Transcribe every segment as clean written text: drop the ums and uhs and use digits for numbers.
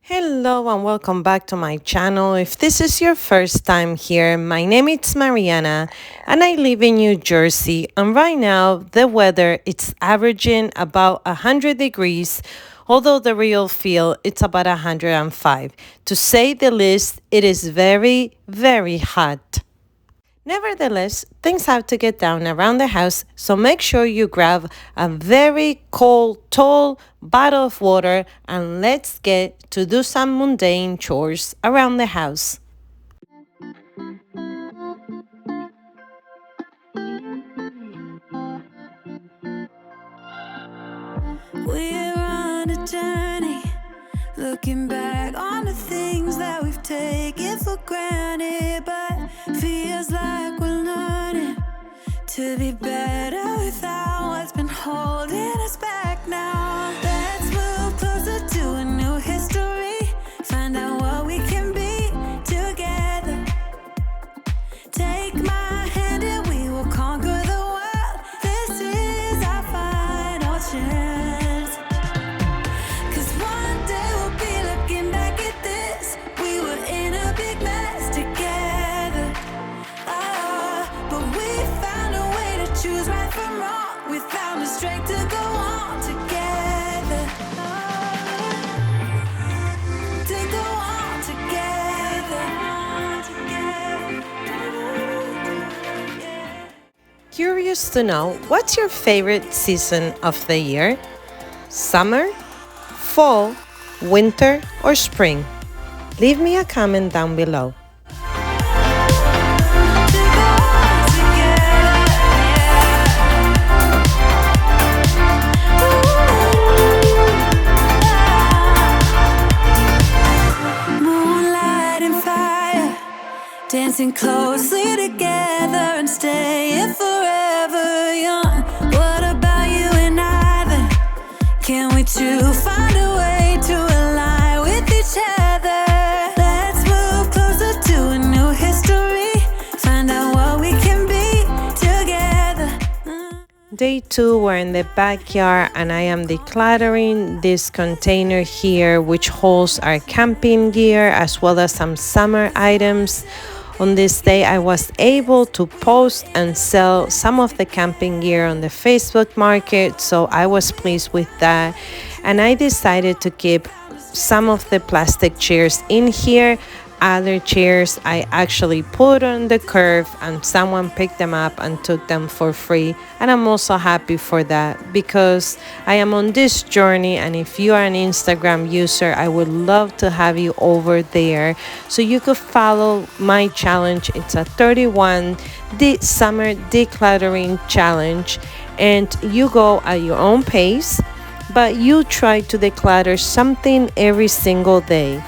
Hello and welcome back to my channel. If this is your first time here, my name is Mariana and I live in New Jersey. And right now the weather it's averaging about 100 degrees, although the real feel it's about 105. To say the least, it is very, very hot. Nevertheless, things have to get down around the house, so make sure you grab a very cold, tall bottle of water and let's get to do some mundane chores around the house. We're on a journey, looking back on the things that we've taken for granted, but feels like we're learning to be better without what's been holding us back now. Let's move closer to a new history, find out what we can be together. Take my hand and we will conquer the world. This is our final chance. 'Cause one day we'll be looking back at this. We were in a big mess together. But we found a way to choose right from wrong. We found the strength to go on together. To go on together. Curious to know what's your favorite season of the year? Summer, fall, winter, or spring? Leave me a comment down below. Moonlight and fire, dancing closely together and staying forever young. What about you and I then? Can we two find a way to align with each other? Let's move closer to a new history, find out what we can be together. Day 2, we're in the backyard and I am decluttering this container here which holds our camping gear as well as some summer items. On this day I was able to post and sell some of the camping gear on the Facebook market, so I was pleased with that. And I decided to keep some of the plastic chairs in here. Other chairs I actually put on the curb and someone picked them up and took them for free, and I'm also happy for that because I am on this journey, and if you are an Instagram user I would love to have you over there so you could follow my challenge. It's a 31 summer decluttering challenge and you go at your own pace, but you try to declutter something every single day.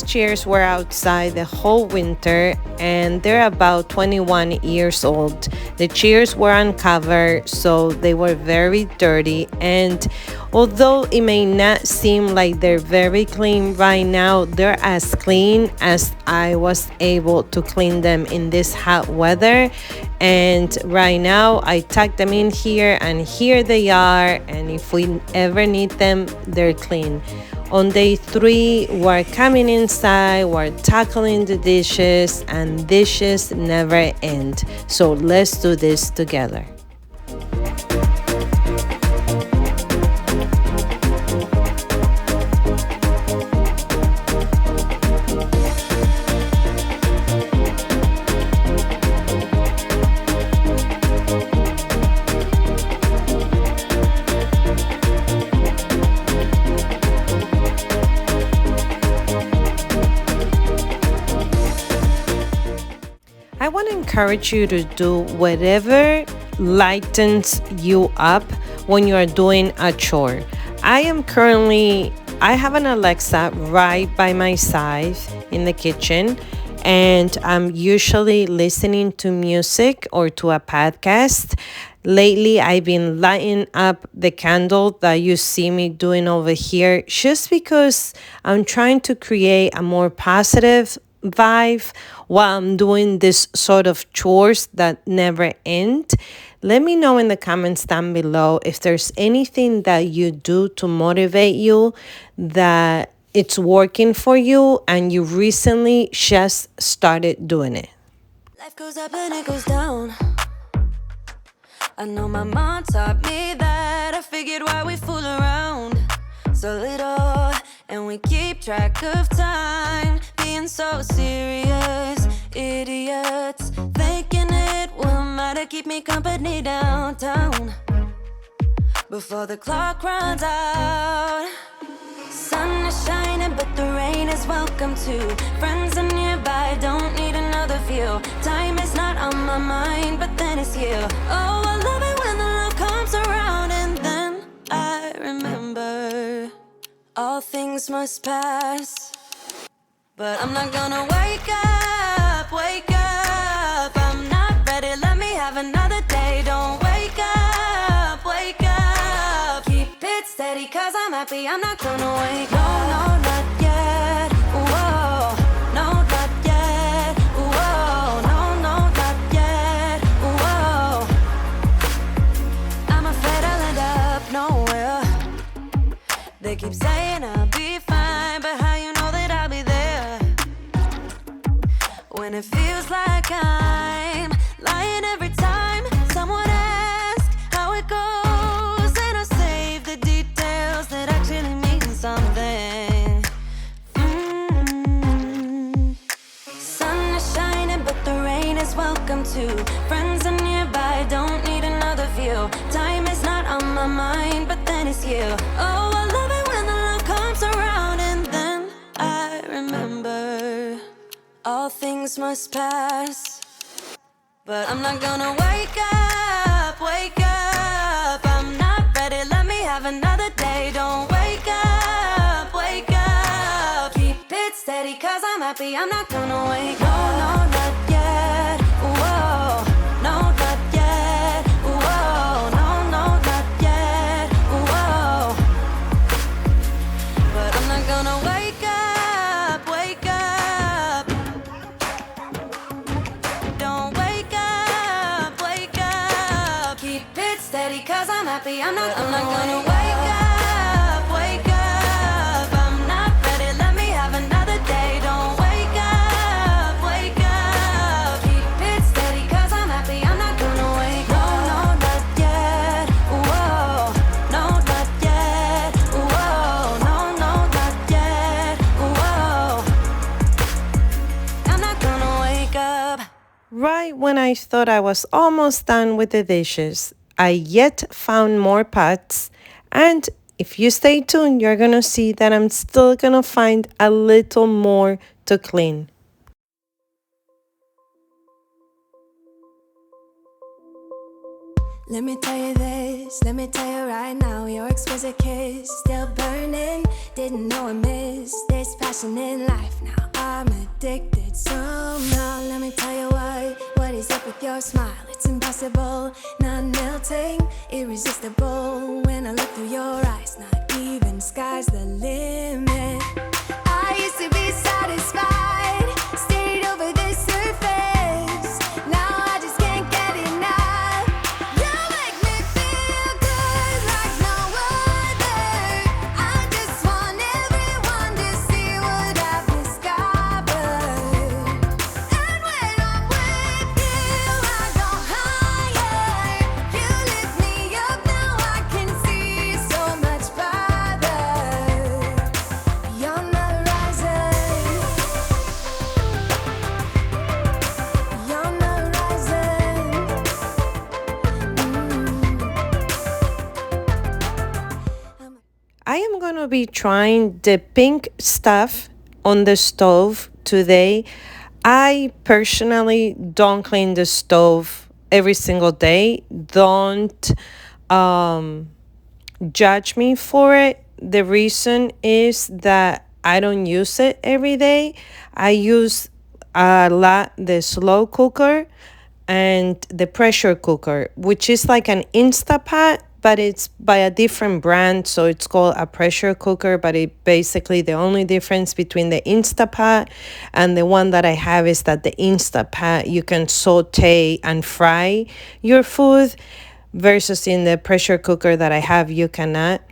chairs were outside the whole winter and they're about 21 years old. The chairs were uncovered, so they were very dirty. And although it may not seem like they're very clean right now, they're as clean as I was able to clean them in this hot weather. And right now I tucked them in here and here they are, and if we ever need them, they're clean. On day 3, we're coming inside, we're tackling the dishes, and dishes never end. So let's do this together. I want to encourage you to do whatever lightens you up when you are doing a chore. I have an Alexa right by my side in the kitchen, and I'm usually listening to music or to a podcast. Lately, I've been lighting up the candle that you see me doing over here just because I'm trying to create a more positive vibe while I'm doing this sort of chores that never end. Let me know in the comments down below if there's anything that you do to motivate you that it's working for you and you recently just started doing it. Life goes up and it goes down. I know my mom taught me that. I figured why we fool around so little, and we keep track of time, being so serious, idiots, thinking it will matter, keep me company downtown before the clock runs out. Sun is shining, but the rain is welcome too. Friends are nearby, don't need another view. Time is not on my mind, but then it's you. Oh, I love it when the love comes around, and then I remember all things must pass. But I'm not gonna wake up, wake up. I'm not ready, let me have another day. Don't wake up, wake up. Keep it steady, cause I'm happy, I'm not gonna wake up. No, no, not yet, whoa. No, not yet, whoa. No, no, not yet, whoa. I'm afraid I'll end up nowhere. They keep saying I'll be fine, but how you know that I'll be there when it feels like I'm lying every time someone asks how it goes, and I save the details that actually mean something. Sun is shining, but the rain is welcome too. Friends are nearby, don't need another view. Time is not on my mind, but then it's you. Oh, I love it when the love comes around, and then I remember all things must pass. But I'm not gonna wake up, wake up. I'm not ready, let me have another day. Don't wake up, wake up. Keep it steady, cause I'm happy, I'm not gonna wake up. No, no, not yet, whoa. No, not yet, whoa. No, no, not yet, whoa. But I'm not gonna wake up, wake up. Don't wake up, wake up. Keep it steady, cause I'm happy, I'm not gonna wake up, wake up. I'm not ready, let me have another day. Don't wake up, wake up. Keep it steady, cause I'm happy, I'm not gonna wake up. No, no, not yet, whoa. No, not yet, whoa. No, no, not yet, whoa. I'm not gonna wake up. Right when I thought I was almost done with the dishes, I yet found more pots, and if you stay tuned, you're gonna see that I'm still gonna find a little more to clean. Let me tell you this, let me tell you right now, your exquisite kiss, still burning, didn't know I missed this passion in life. Now I'm addicted somehow. Let me tell you what is up with your smile. It's impossible, not melting, irresistible. When I look through your eyes, not even sky's the limit. I used to be satisfied, stayed over the surface. Now I just can't get enough. You make me feel good like no other. I just want everyone to see what I've discovered. And when I'm with you, I go higher. You lift me up, now I can see so much farther. Beyond the horizon, beyond the horizon. I am going to be trying the pink stuff on the stove today. I personally don't clean the stove every single day. Don't judge me for it. The reason is that I don't use it every day. I use a lot the slow cooker and the pressure cooker, which is like an Instapot, but it's by a different brand, so it's called a pressure cooker. But it basically, the only difference between the Instapot and the one that I have is that the Instapot, you can saute and fry your food, versus in the pressure cooker that I have, you cannot.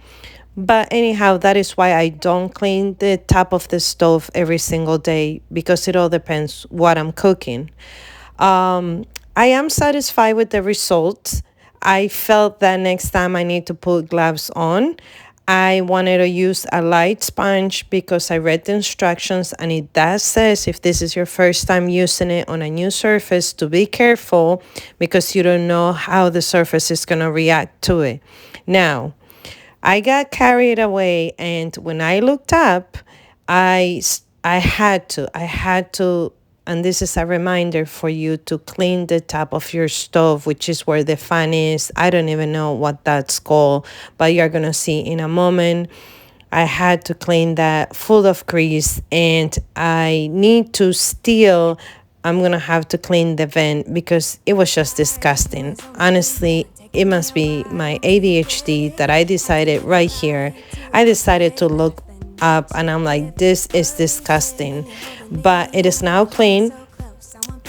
But anyhow, that is why I don't clean the top of the stove every single day, because it all depends what I'm cooking. I am satisfied with the results. I felt that next time I need to put gloves on. I wanted to use a light sponge because I read the instructions, and it does says if this is your first time using it on a new surface to be careful, because you don't know how the surface is going to react to it. Now, I got carried away, and when I looked up, I had to, and this is a reminder for you to clean the top of your stove, which is where the fan is. I don't even know what that's called, but you're going to see in a moment. I had to clean that full of grease, and I need to still, I'm going to have to clean the vent because it was just disgusting. Honestly, it must be my ADHD that I decided right here. I decided to look up, and I'm like, this is disgusting. But it is now clean,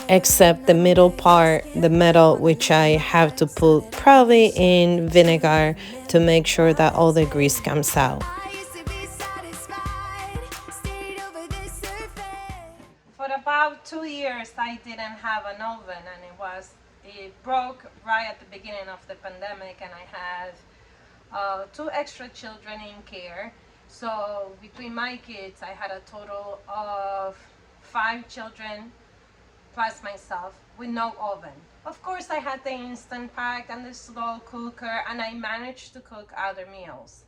except the middle part, the metal, which I have to put probably in vinegar to make sure that all the grease comes out. For about 2 years, I didn't have an oven, and it broke right at the beginning of the pandemic, and I had 2 extra children in care. So between my kids, I had a total of 5 children plus myself with no oven. Of course, I had the Instant Pack and the slow cooker, and I managed to cook other meals.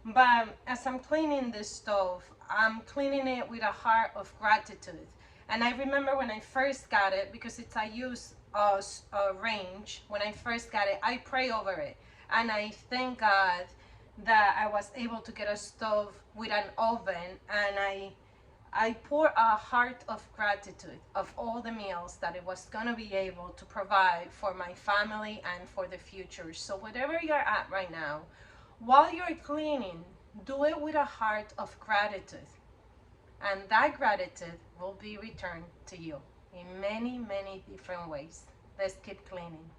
But as I'm cleaning this stove, I'm cleaning it with a heart of gratitude. And I remember when I first got it, because it's a use range, when I first got it, I pray over it. And I thank God that I was able to get a stove with an oven, and I pour a heart of gratitude of all the meals that it was gonna be able to provide for my family and for the future. So whatever you're at right now, while you're cleaning, do it with a heart of gratitude. And that gratitude will be returned to you in many, many different ways. Let's keep cleaning.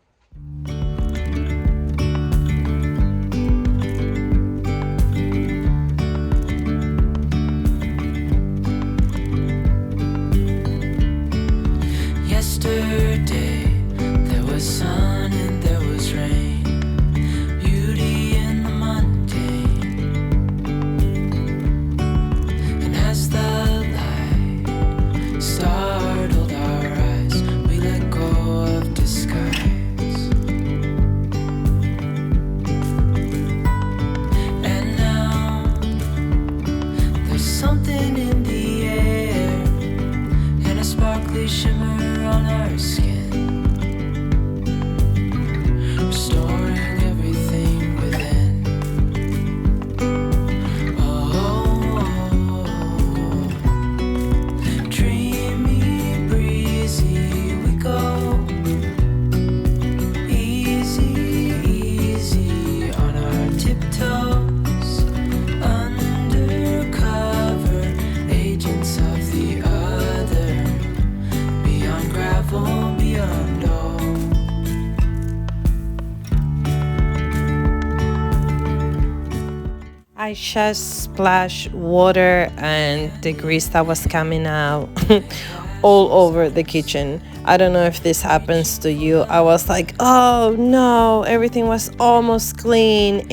Yesterday, there was sun and there was rain, beauty in the mundane. And as the light startled our eyes, we let go of disguise. I just splashed water and the grease that was coming out all over the kitchen. I don't know if this happens to you. I was like, oh no, everything was almost clean.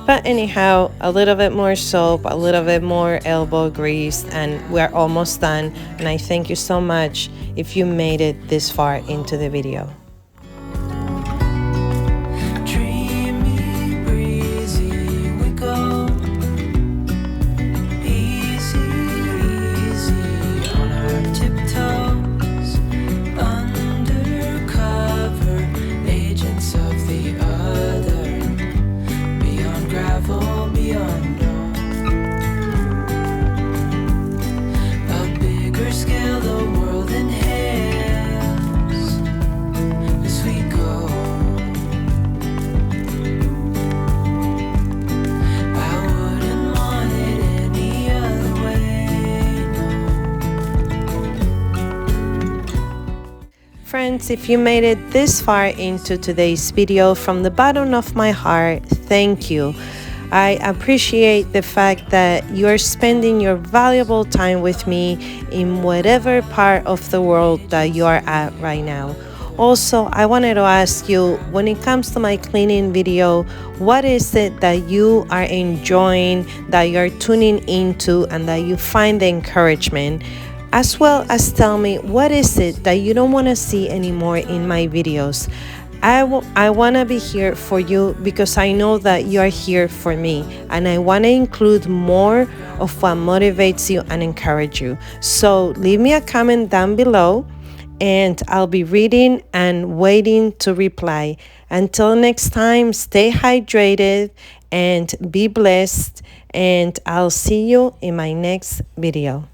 But anyhow, a little bit more soap, a little bit more elbow grease, and we're almost done. And I thank you so much if you made it this far into the video. Dreamy, breezy, we go. Easy, easy on our tiptoes. Undercover agents of the other. Beyond gravel, beyond all. A bigger scale, the world inhales as we go. I wouldn't want it any other way, no. Friends, if you made it this far into today's video, from the bottom of my heart, thank you. I appreciate the fact that you're spending your valuable time with me in whatever part of the world that you are at right now. Also, I wanted to ask you, when it comes to my cleaning video, what is it that you are enjoying, that you're tuning into, and that you find the encouragement? As well as tell me, what is it that you don't want to see anymore in my videos? I want to be here for you because I know that you are here for me, and I want to include more of what motivates you and encourage you. So leave me a comment down below and I'll be reading and waiting to reply. Until next time, stay hydrated and be blessed, and I'll see you in my next video.